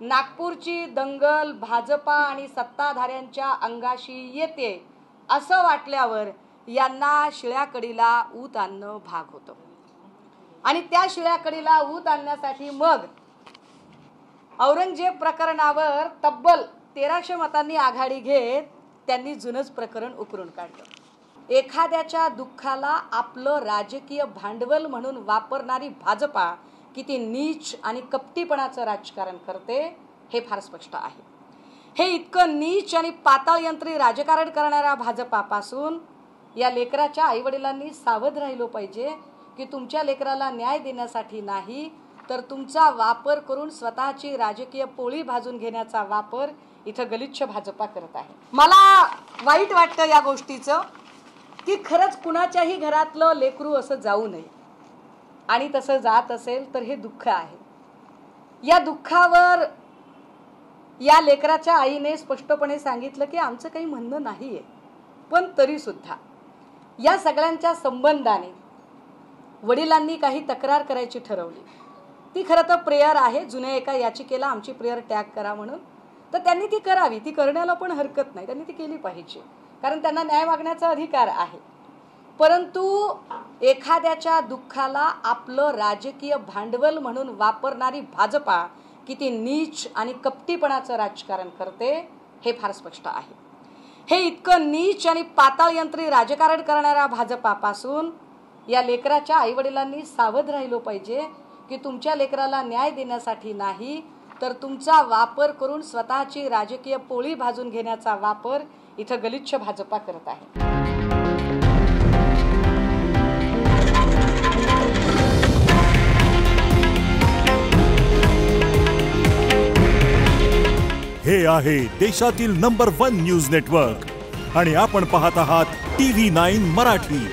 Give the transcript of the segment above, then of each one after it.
नागपूरची दंगल भाजपा आणि सत्ताधाऱ्यांच्या अंगाशी येते असं वाटल्यावर यांना शिळ्या कढीला ऊत आणणं भाग होतं आणि त्या शिळ्या कढीला ऊत आणण्यासाठी मग औरंगजेब प्रकरणावर तब्बल 1300 मतांनी आघाडी घेत त्यांनी जुनंच प्रकरण उकरून काढलं। एखाद्याच्या दुःखाला आपलं राजकीय भांडवल म्हणून वापरणारी भाजपा किती नीच आणि कपटीपणाचं राजकारण करते हे फार स्पष्ट आहे। हे इतकं नीच आणि पाताळयंत्री राजकारण करणाऱ्या भाजपापासून या लेकराच्या आईवडिलांनी सावध राहिलो पाहिजे की तुमच्या लेकराला न्याय देण्यासाठी नाही तर तुमचा वापर करून स्वतःची राजकीय पोळी भाजून घेण्याचा वापर इथं गलिच्छ भाजपा करत आहे। मला वाईट वाटतं या गोष्टीचं की खरंच कुणाच्याही घरातलं लेकरू असं जाऊ नये आणि तसं जात असेल तर हे दुःख आहे। या दुःखावर या लेकराच्या आईने स्पष्टपणे सांगितलं की आमचं काही म्हणणं नाहीये, पण तरी सुद्धा या सगळ्यांच्या संबंधाने वडिलांनी काही तक्रार करायची ठरवली। ती खरं तर प्रेयर आहे, जुन्या एका याचिकेला आमची प्रेयर टॅग करा म्हणून, तर त्यांनी ती करावी, ती करण्याला पण हरकत नाही, त्यांनी ती केली पाहिजे कारण त्यांना न्याय मागण्याचा अधिकार आहे। परंतु एखाद्याच्या दुःखाला आपलं राजकीय भांडवल म्हणून वापरणारी भाजपा किती नीच आणि कपटीपणाचं राजकारण करते हे फार स्पष्ट आहे। हे इतकं नीच आणि पाताळयंत्री राजकारण करणाऱ्या भाजपापासून या लेकराच्या आईवडिलांनी सावध राहिलो पाहिजे की तुमच्या लेकराला न्याय देण्यासाठी नाही तर तुमचा वापर करून स्वतःची राजकीय पोळी भाजून घेण्याचा वापर इथं गलिच्छ भाजपा करत आहे। हे आहे देशातील नंबर 1 न्यूज नेटवर्क आणि आपण पाहत आहात TV9 मराठी।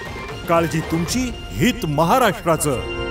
काळजी तुमची, हित महाराष्ट्राचं।